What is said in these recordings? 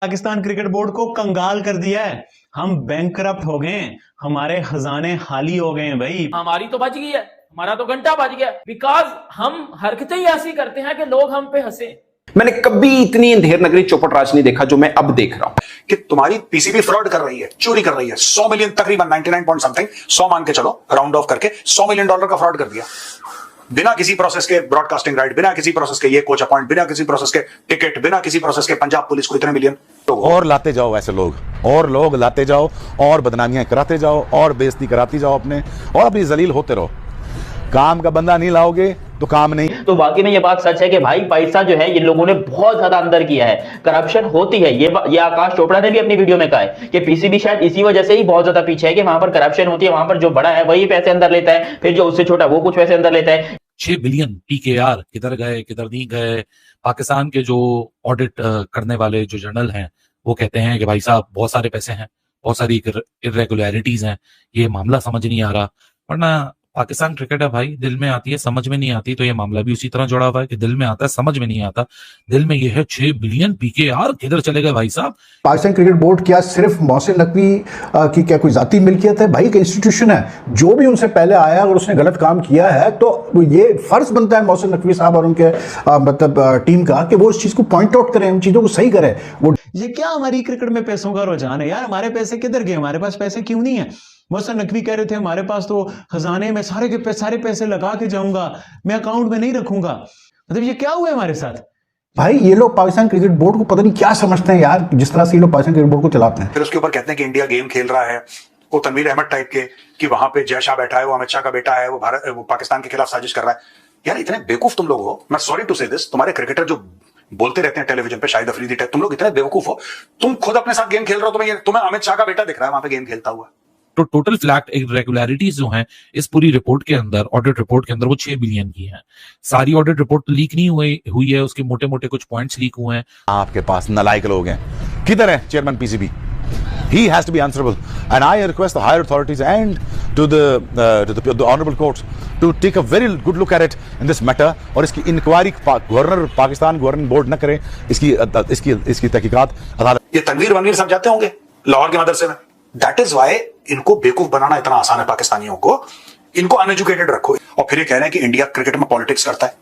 Pakistan cricket board को कंगाल कर दिया है। हम बैंकरप्ट हो गए, हमारे खजाने खाली हो गए हैं भाई। हमारी तो बच गई है, हमारा तो घंटा बच गया, बिकॉज हम हरकतें ही ऐसी करते हैं कि लोग हम पे हंसे। मैंने कभी इतनी अंधेर नगरी चौपट राज नहीं देखा जो मैं अब देख रहा हूं कि तुम्हारी पीसीबी फ्रॉड कर रही है, चोरी कर रही है। 100 मिलियन, तकरीबन 99 पॉइंट समथिंग, 100 मान के चलो, राउंड ऑफ करके $100 मिलियन का फ्रॉड कर दिया बिना किसी प्रोसेस के। ब्रॉडकास्टिंग राइट, बिना किसी प्रोसेस के ये कोच अपॉइंट, बिना किसी प्रोसेस के टिकट, बिना किसी प्रोसेस के पंजाब पुलिस को इतने मिलियन। तो और लाते जाओ ऐसे लोग, और लोग लाते जाओ, और बदनामियां कराते जाओ, और बेइज्जती कराती जाओ अपने, और अपनी जलील होते रहो। काम का बंदा नहीं लाओगे तो काम नहीं। तो वाकई में ये बात सच है कि भाई पैसा जो है ये लोगों ने बहुत ज्यादा अंदर किया है, करप्शन होती है। ये आकाश चोपड़ा ने भी अपनी वीडियो में कहा है कि पीसीबी शायद इसी वजह से ही बहुत ज्यादा पीछे है कि वहां पर करप्शन होती है, वहां पर जो बड़ा है वही पैसे अंदर लेता है, फिर जो उससे छोटा वो कुछ पैसे अंदर लेता है। 6 बिलियन पीकेआर किधर गए किधर नहीं गए। पाकिस्तान के जो ऑडिट करने वाले जो जर्नल हैं वो कहते हैं कि भाई साहब बहुत सारे पैसे हैं, बहुत सारी इरेगुलरिटीज हैं, ये मामला समझ नहीं आ रहा। वरना पाकिस्तान क्रिकेट है भाई, दिल में आती है समझ में नहीं आती। तो ये मामला भी उसी तरह जुड़ा हुआ है कि दिल में आता है समझ में नहीं आता। दिल में ये है 6 बिलियन पीकेआर किधर चले गए भाई साहब। पाकिस्तान क्रिकेट बोर्ड क्या सिर्फ मोहसिन नकवी की क्या कोई जाती मिल्कियत है? भाई एक इंस्टीट्यूशन है, जो भी उनसे पहले आया अगर उसने गलत काम किया है तो ये फर्ज बनता है मोहसिन नकवी साहब और उनके मतलब टीम का कि वो उस चीज को पॉइंट आउट करें, उन चीजों को सही करें। वो ये क्या हमारी क्रिकेट में पैसों का रुझान है यार? हमारे पैसे किधर गए? हमारे पास पैसे क्यों नहीं है? मोहसिन नकवी कह रहे थे हमारे पास तो खजाने में सारे पैसे लगा के जाऊंगा, मैं अकाउंट में नहीं रखूंगा। मतलब ये क्या हुआ है हमारे साथ? भाई ये लोग पाकिस्तान क्रिकेट बोर्ड को पता नहीं क्या समझते हैं यार, जिस तरह से ये लोग पाकिस्तान क्रिकेट बोर्ड को चलाते हैं। फिर उसके ऊपर कहते हैं कि इंडिया गेम खेल रहा है, वो तनवीर अहमद टाइप के, कि वहां पे जय शाह बैठा है, वो अमित शाह का बेटा है, वो पाकिस्तान के खिलाफ साजिश कर रहा है। यार इतने बेवकूफ तुम लोग हो, मैं सॉरी टू से दिस, तुम्हारे क्रिकेटर जो बोलते रहते हैं टेलीविजन पे, शाहिद अफरीदी टाइप, तुम लोग इतने बेवकूफ हो। तुम खुद अपने साथ गेम खेल रहे हो, तुम्हें अमित शाह का बेटा दिख रहा है वहां पे गेम खेलता हुआ। तो टोटल फ्लैट इरेगुलरिटीज जो हैं इस पूरी रिपोर्ट के अंदर, ऑडिट रिपोर्ट के अंदर, वो 6 बिलियन की हैं। सारी ऑडिट रिपोर्ट तो लीक नहीं हुई है, उसके मोटे मोटे कुछ पॉइंट्स लीक हुए हैं। आपके पास नालायक लोग हैं। किधर है chairman PCB? He has to be answerable, and I request the higher authorities and to the honorable courts to take a very good look at it in this matter, और इसकी inquiry governor, Pakistan governing board न करे, इसकी तहकीकात अदालत। ये तनवीर वनवीर सब जाते होंगे लाहौर के मदरसे में। दैट इज वाई इनको बेवकूफ बनाना इतना आसान है पाकिस्तानियों को। इनको अनएजुकेटेड रखो और फिर ये कह रहे हैं कि इंडिया क्रिकेट में पॉलिटिक्स करता है।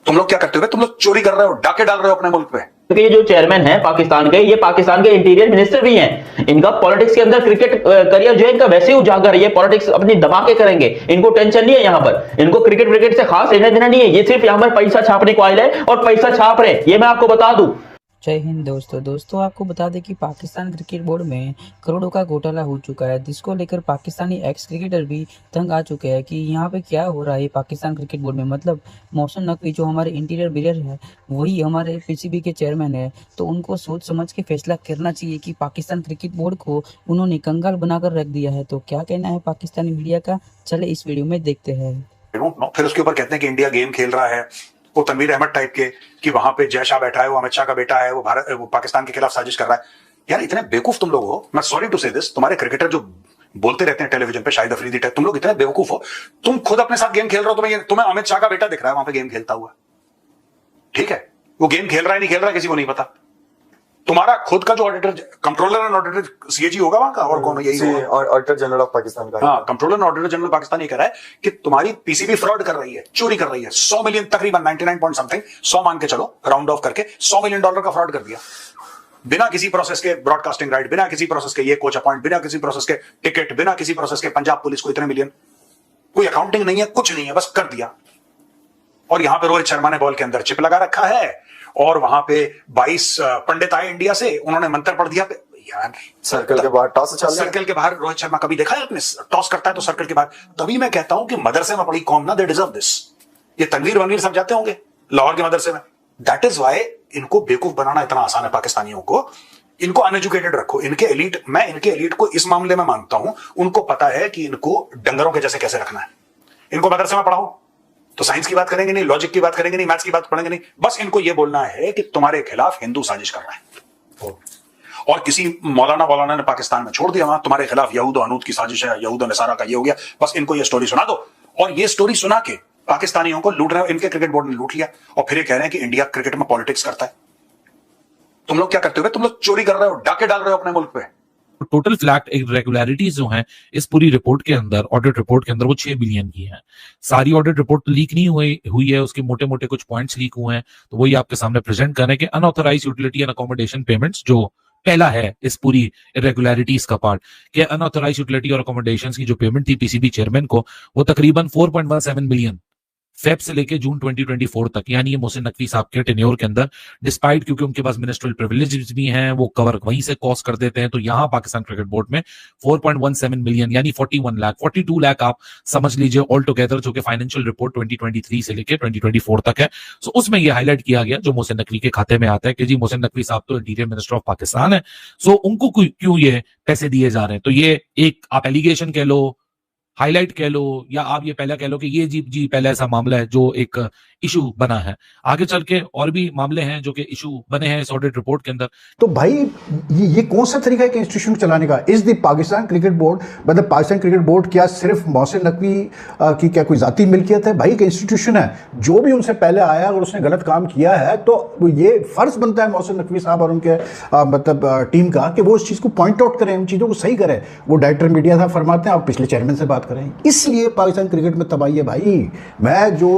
तुम लोग क्या करते हो? तुम लोग चोरी कर रहे हो, डाके डाल रहे हो अपने मुल्क पे। क्योंकि ये जो चेयरमैन है पाकिस्तान के, ये पाकिस्तान के इंटीरियर मिनिस्टर भी हैं। इनका पॉलिटिक्स के अंदर क्रिकेट करियर जो है इनका वैसे ही उजागर है। ये पॉलिटिक्स अपनी दबा के करेंगे, इनको टेंशन नहीं है यहाँ पर। इनको क्रिकेट से खास लेना देना नहीं है। ये सिर्फ यहाँ पर पैसा छापने को आए हैं और पैसा छाप रहे हैं, ये मैं आपको बता दूं। जय हिंद दोस्तों आपको बता दें कि पाकिस्तान क्रिकेट बोर्ड में करोड़ों का घोटाला हो चुका है, जिसको लेकर पाकिस्तानी एक्स क्रिकेटर भी तंग आ चुके हैं कि यहाँ पे क्या हो रहा है पाकिस्तान क्रिकेट बोर्ड में। मतलब मोहसिन नकवी जो हमारे इंटीरियर बिलियर है वही हमारे पीसीबी के चेयरमैन है, तो उनको सोच समझ के फैसला करना चाहिए कि पाकिस्तान क्रिकेट बोर्ड को उन्होंने कंगाल बनाकर रख दिया है। तो क्या कहना है पाकिस्तानी मीडिया का, चले इस वीडियो में देखते हैं। फिर उसके ऊपर कहते हैं कि इंडिया गेम खेल रहा है, वो तनवीर अहमद टाइप के, कि वहां पे जय शाह बैठा है, वो अमित शाह का बेटा है, वो पाकिस्तान के खिलाफ साजिश कर रहा है। यार इतने बेवकूफ तुम लोग हो, मैं सॉरी टू से दिस, तुम्हारे क्रिकेटर जो बोलते रहते हैं टेलीविजन पे, शाहिद अफरीदी टाइप, तुम लोग इतने बेवकूफ हो। तुम खुद अपने साथ गेम खेल रहे हो, तुम्हें अमित शाह का बेटा दिख रहा है वहां पे गेम खेलता हुआ। ठीक है, वो गेम खेल रहा है नहीं खेल रहा है किसी को नहीं पता। तुम्हारा खुद का जो auditor, controller and auditor CAG होगा वहां का, और कौन? यही ऑडिटर जनरल ऑफ पाकिस्तान का। हाँ, controller and auditor general Pakistan ये कह रहा है कि तुम्हारी पीसीबी फ्रॉड कर रही है, चोरी कर रही है। 100 मिलियन, तकरीबन 99 पॉइंट समथिंग, 100 मान के चलो, राउंड ऑफ करके $100 मिलियन का फ्रॉड कर दिया बिना किसी प्रोसेस के। ब्रॉडकास्टिंग राइट, बिना किसी प्रोसेस के ये कोच अपॉइंट, बिना किसी प्रोसेस के टिकट, बिना किसी प्रोसेस के पंजाब पुलिस को इतने मिलियन। कोई अकाउंटिंग नहीं है, कुछ नहीं है, बस कर दिया। और यहां पे रोहित शर्मा ने बॉल के अंदर चिप लगा रखा है, और वहां पे 22 पंडित आए इंडिया से, उन्होंने मंत्र पढ़ दिया। यार सर्कल के बाहर टॉस चल रहा है, सर्कल के बाहर रोहित शर्मा कभी देखा है आपने? टॉस करता है तो सर्कल के बाहर। तभी मैं कहता हूं कि मदरसे में पड़ी कौम ना, दे डिजर्व दिस। ये तनवीर वनवीर सब जाते होंगे लाहौर के मदरसे में। दैट इज वाई इनको बेवकूफ बनाना इतना आसान है पाकिस्तानियों को। इनको अनएजुकेटेड रखो। इनके एलीट, मैं इनके एलीट को इस मामले में मानता हूं, उनको पता है कि इनको डंगरों के जैसे कैसे रखना है। इनको मदरसे में पढ़ाओ तो साइंस की बात करेंगे नहीं, लॉजिक की बात करेंगे नहीं, मैथ्स की बात पढ़ेंगे नहीं। बस इनको यह बोलना है कि तुम्हारे खिलाफ हिंदू साजिश कर रहा है, और किसी मौलाना ने पाकिस्तान में छोड़ दिया, वहां तुम्हारे खिलाफ यहूद और अनूद की साजिश है, यहूद और नसारा का ये हो गया। बस इनको ये स्टोरी सुना दो, और ये स्टोरी सुना के पाकिस्तानियों को लूट रहे हो। इनके क्रिकेट बोर्ड ने लूट लिया, और फिर ये कह रहे हैं कि इंडिया क्रिकेट में पॉलिटिक्स करता है। तुम लोग क्या करते हो? तुम लोग चोरी कर रहे हो, डाके डाल रहे हो अपने मुल्क पे। टोटल फ्लैट इरेगुलरिटीज जो हैं इस पूरी रिपोर्ट के अंदर, ऑडिट रिपोर्ट के अंदर, वो 6 बिलियन की हैं। सारी ऑडिट रिपोर्ट लीक नहीं हुई है, उसके मोटे मोटे कुछ पॉइंट्स लीक हुए हैं, तो वही आपके सामने प्रेजेंट कर रहे हैं कि unauthorise utility and accommodation payments, जो पहला है इस पूरी इरेगुलरिटीज का पार्ट, कि अनऑथराइज यूटिलिटी और अकोमोडेशन की जो पेमेंट थी पीसीबी चेयरमैन को, वो तकरीबन 4.17 बिलियन फेब से लेके जून 2024 तक, यानी ये मोहसिन नकवी साहब के टेन्योर के अंदर, डिस्पाइट क्योंकि उनके पास मिनिस्ट्रियल प्रिविलेजेस भी हैं, वो कवर वहीं से कॉस्ट कर देते हैं, तो यहां पाकिस्तान क्रिकेट बोर्ड में 4.17 मिलियन यानी 42 लाख आप समझ लीजिए ऑल टुगेदर, जो कि फाइनेंशियल रिपोर्ट 2023 से लेके 2024 तक है। सो उसमें ये हाईलाइट किया गया जो मोहसिन नकवी के खाते में आता है कि जी मोहसिन नकवी साहब तो इंटीरियर मिनिस्टर ऑफ पाकिस्तान है, सो उनको क्यों ये पैसे दिए जा रहे हैं। तो ये एक आप एलिगेशन कह लो, हाईलाइट कह लो, या आप ये पहले कह लो कि ये जी पहले ऐसा मामला है जो एक इशू बना है। आगे चल के और भी मामले हैं जो कि इशू बने हैं इस ऑडिट रिपोर्ट के अंदर। तो भाई ये कौन सा तरीका है कि इंस्टीट्यूशन चलाने का? इस दी पाकिस्तान क्रिकेट बोर्ड, मतलब पाकिस्तान क्रिकेट बोर्ड क्या सिर्फ मोहसिन नकवी की क्या कोई जाती मिल्कियत है? भाई एक इंस्टीट्यूशन है, जो भी उनसे पहले आया अगर उसने गलत काम किया है तो ये फर्ज बनता है मोहसिन नकवी साहब और उनके मतलब टीम का कि वो उस चीज़ को पॉइंट आउट करें, उन चीज़ों को सही करें। वो डायरेक्टर मीडिया साहब फरमाते हैं आप पिछले चेयरमैन से बात करें। इसलिए पाकिस्तान क्रिकेट में तबाही है भाई। मैं जो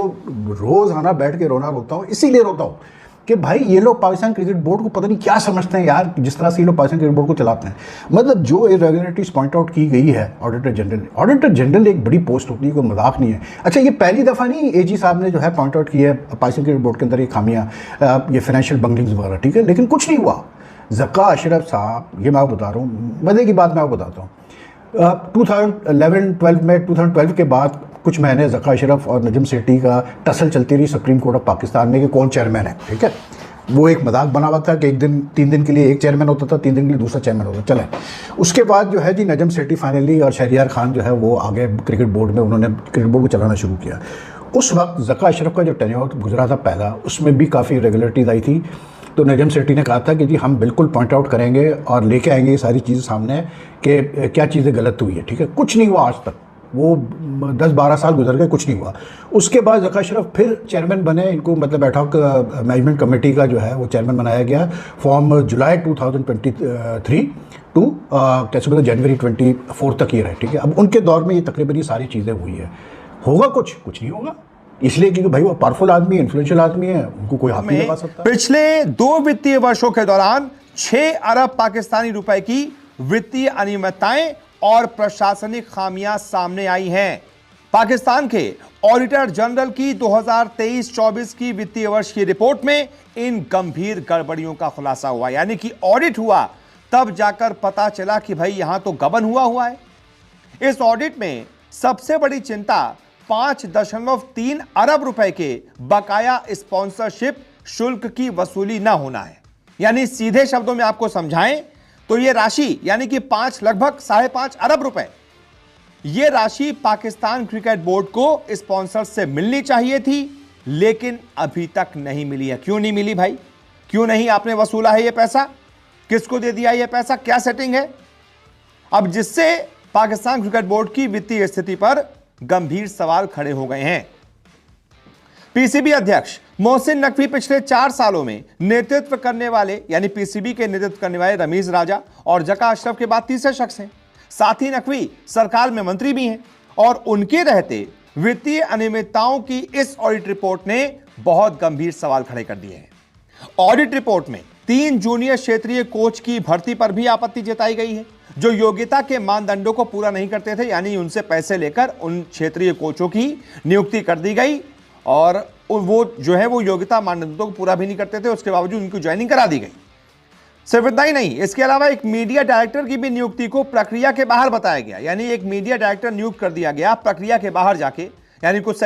रोज़ाना बैठ के रोना रोता हूँ, इसीलिए रोता हूँ कि भाई ये लोग पाकिस्तान क्रिकेट बोर्ड को पता नहीं क्या समझते हैं यार, जिस तरह से ये लोग पाकिस्तान क्रिकेट बोर्ड को चलाते हैं। मतलब जो इरेगुलरिटीज पॉइंट आउट की गई है ऑडिटर जनरल एक बड़ी पोस्ट होती है, कोई मजाक नहीं है। अच्छा, ये पहली दफ़ा नहीं एजी साहब ने जो है पॉइंट आउट की है पाकिस्तान क्रिकेट बोर्ड के अंदर ये खामियाँ, ये फाइनेंशियल बंगलिंग्स वगैरह, ठीक है, लेकिन कुछ नहीं हुआ। ज़का अशरफ साहब, ये मैं बता रहा हूँ, मज़े की बात मैं आपको बताता हूँ, 2011-12 में 2012 के बाद कुछ महीने ज़का अशरफ और नजम सेठी का टसल चलती रही सुप्रीम कोर्ट ऑफ पाकिस्तान में कि कौन चेयरमैन है, ठीक है। वो एक मजाक बना हुआ था कि एक दिन 3 दिन के लिए एक चेयरमैन होता था, 3 दिन के लिए दूसरा चेयरमैन होता था। चले उसके बाद जो है जी नजम सेठी फाइनली और शहरियार खान जो है वो आगे क्रिकेट बोर्ड में, उन्होंने क्रिकेट बोर्ड को चलाना शुरू किया। उस वक्त ज़का अशरफ का जो टेन्योर गुजरा था पहला, उसमें भी काफ़ी इरेगुलरिटीज आई थी। तो नजम सेठी ने कहा था कि जी हम बिल्कुल पॉइंट आउट करेंगे और लेके आएंगे ये सारी चीज़ें सामने कि क्या चीज़ें गलत हुई है, ठीक है। कुछ नहीं हुआ आज तक, वो 10-12 साल गुजर गए, कुछ नहीं हुआ। उसके बाद ज़का अशरफ फिर चेयरमैन बने, इनको मतलब एडहॉक मैनेजमेंट कमेटी का जो है वो चेयरमैन बनाया गया फ्रॉम जुलाई 2023 टू कैसे मतलब जनवरी 24 तक ये रहे, ठीक है। अब उनके दौर में ये तकरीबन ये सारी चीज़ें हुई है। होगा कुछ नहीं होगा, इसलिए क्योंकि भाई वो पावरफुल आदमी है, इन्फ्लुएंशियल आदमी है, उनको कोई हाथ नहीं लगा सकता। पिछले 2 वित्तीय वर्षों के दौरान 6 अरब पाकिस्तानी रुपए की वित्तीय अनियमितताएं और प्रशासनिक खामियां सामने आई हैं। पाकिस्तान के ऑडिटर जनरल की 2023-24 की वित्तीय वर्ष की रिपोर्ट में इन गंभीर गड़बड़ियों का खुलासा हुआ, यानी कि ऑडिट हुआ तब जाकर पता चला कि भाई यहां तो गबन हुआ है। इस ऑडिट में सबसे बड़ी चिंता 5.3 अरब रुपए के बकाया स्पॉन्सरशिप शुल्क की वसूली न होना है। यानी सीधे शब्दों में आपको समझाएं तो यह राशि यानी कि लगभग 5.5 अरब रुपए, यह राशि पाकिस्तान क्रिकेट बोर्ड को स्पॉन्सर से मिलनी चाहिए थी, लेकिन अभी तक नहीं मिली है। क्यों नहीं मिली भाई? क्यों नहीं आपने वसूला है यह पैसा? किसको दे दिया यह पैसा? क्या सेटिंग है? अब जिससे पाकिस्तान क्रिकेट बोर्ड की वित्तीय स्थिति पर गंभीर सवाल खड़े हो गए हैं। पीसीबी अध्यक्ष मोहसिन नकवी पिछले 4 सालों में नेतृत्व करने वाले यानी पीसीबी के नेतृत्व करने वाले रमीज राजा और ज़का अशरफ के बाद तीसरे शख्स हैं। साथ ही नकवी सरकार में मंत्री भी हैं और उनके रहते वित्तीय अनियमितताओं की इस ऑडिट रिपोर्ट ने बहुत गंभीर सवाल खड़े कर दिए हैं। ऑडिट रिपोर्ट में 3 जूनियर क्षेत्रीय कोच की भर्ती पर भी आपत्ति जताई गई है, जो योग्यता के मानदंडों को पूरा नहीं करते थे, यानी उनसे पैसे लेकर उन क्षेत्रीय कोचों की नियुक्ति कर दी गई और वो जो है वो योग्यता मानदंडों को पूरा भी नहीं करते थे, उसके बावजूद उनको ज्वाइनिंग करा दी गई। सिर्फ इतना ही नहीं, इसके अलावा एक मीडिया डायरेक्टर की भी नियुक्ति को प्रक्रिया के बाहर बताया गया, यानी एक मीडिया डायरेक्टर नियुक्त कर दिया गया प्रक्रिया के बाहर जाके, यानी कुछ